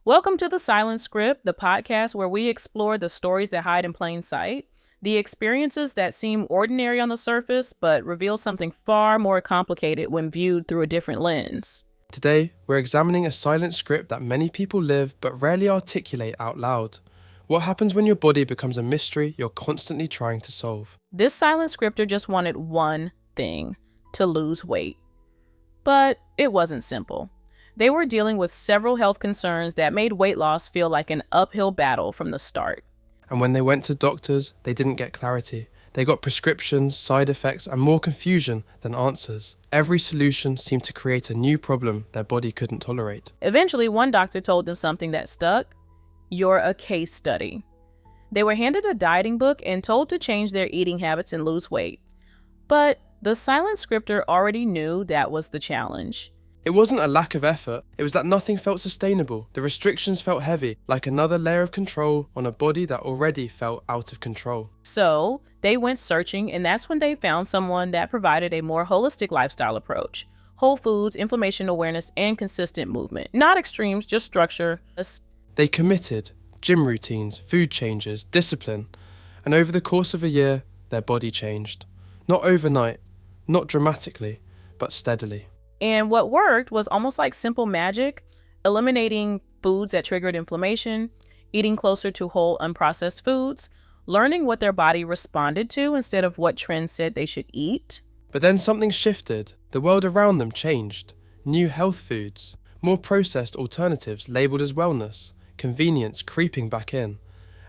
Welcome to the Silent Script, the podcast where we explore the stories that hide in plain sight, the experiences that seem ordinary on the surface but reveal something far more complicated when viewed through a different lens. Today, we're examining a silent script that many people live but rarely articulate out loud. What happens when your body becomes a mystery you're constantly trying to solve? This silent scripter just wanted one thing: to lose weight. But it wasn't simple. They were dealing with several health concerns that made weight loss feel like an uphill battle from the start. And when they went to doctors, they didn't get clarity. They got prescriptions, side effects, and more confusion than answers. Every solution seemed to create a new problem their body couldn't tolerate. Eventually, one doctor told them something that stuck: "You're a case study." They were handed a dieting book and told to change their eating habits and lose weight. But the silent scripter already knew that was the challenge. It wasn't a lack of effort, it was that nothing felt sustainable. The restrictions felt heavy, like another layer of control on a body that already felt out of control. So they went searching, and that's when they found someone that provided a more holistic lifestyle approach: whole foods, inflammation awareness, and consistent movement. Not extremes, just structure. They committed: gym routines, food changes, discipline. And over the course of a year, their body changed. Not overnight, not dramatically, but steadily. And what worked was almost like simple magic: eliminating foods that triggered inflammation, eating closer to whole unprocessed foods, learning what their body responded to instead of what trends said they should eat. But then something shifted. The world around them changed. New health foods, more processed alternatives labelled as wellness, convenience creeping back in.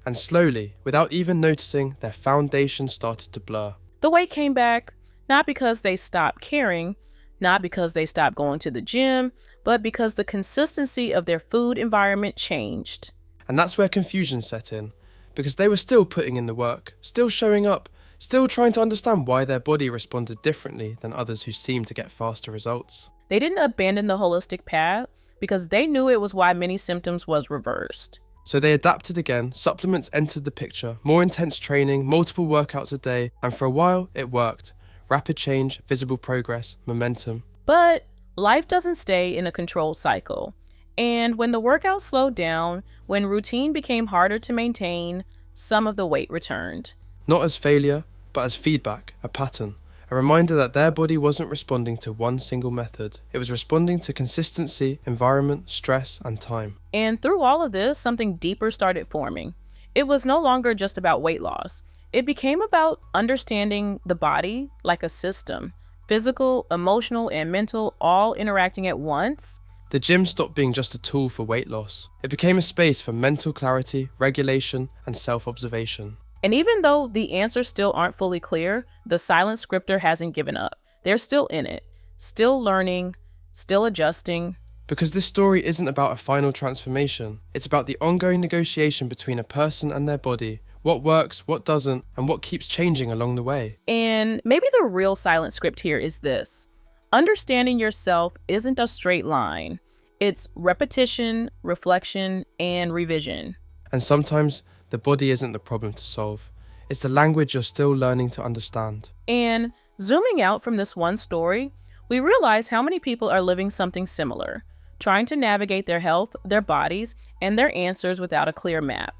And slowly, without even noticing, their foundation started to blur. The weight came back, not because they stopped caring, not because they stopped going to the gym, but because the consistency of their food environment changed. And that's where confusion set in, because they were still putting in the work, still showing up, still trying to understand why their body responded differently than others who seemed to get faster results. They didn't abandon the holistic path because they knew it was why many symptoms was reversed. So they adapted again, supplements entered the picture, more intense training, multiple workouts a day, and for a while it worked. Rapid change, visible progress, momentum. But life doesn't stay in a controlled cycle. And when the workout slowed down, when routine became harder to maintain, some of the weight returned. Not as failure, but as feedback, a pattern. A reminder that their body wasn't responding to one single method. It was responding to consistency, environment, stress, and time. And through all of this, something deeper started forming. It was no longer just about weight loss. It became about understanding the body like a system: physical, emotional, and mental, all interacting at once. The gym stopped being just a tool for weight loss. It became a space for mental clarity, regulation, and self-observation. And even though the answers still aren't fully clear, the silent scripter hasn't given up. They're still in it, still learning, still adjusting. Because this story isn't about a final transformation. It's about the ongoing negotiation between a person and their body. What works, what doesn't, and what keeps changing along the way. And maybe the real silent script here is this: understanding yourself isn't a straight line. It's repetition, reflection, and revision. And sometimes the body isn't the problem to solve. It's the language you're still learning to understand. And zooming out from this one story, we realize how many people are living something similar, trying to navigate their health, their bodies, and their answers without a clear map.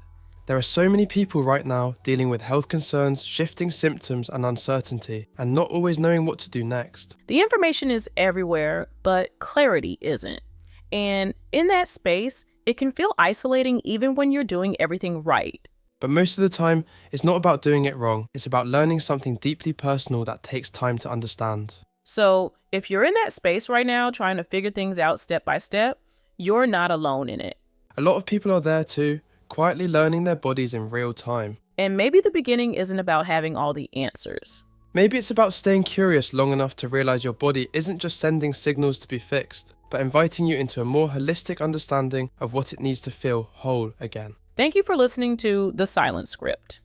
There are so many people right now dealing with health concerns, shifting symptoms, and uncertainty, and not always knowing what to do next. The information is everywhere, but clarity isn't. And in that space, it can feel isolating even when you're doing everything right. But most of the time, it's not about doing it wrong. It's about learning something deeply personal that takes time to understand. So if you're in that space right now trying to figure things out step by step, you're not alone in it. A lot of people are there too, quietly learning their bodies in real time. And maybe the beginning isn't about having all the answers. Maybe it's about staying curious long enough to realize your body isn't just sending signals to be fixed, but inviting you into a more holistic understanding of what it needs to feel whole again. Thank you for listening to The Silent Script.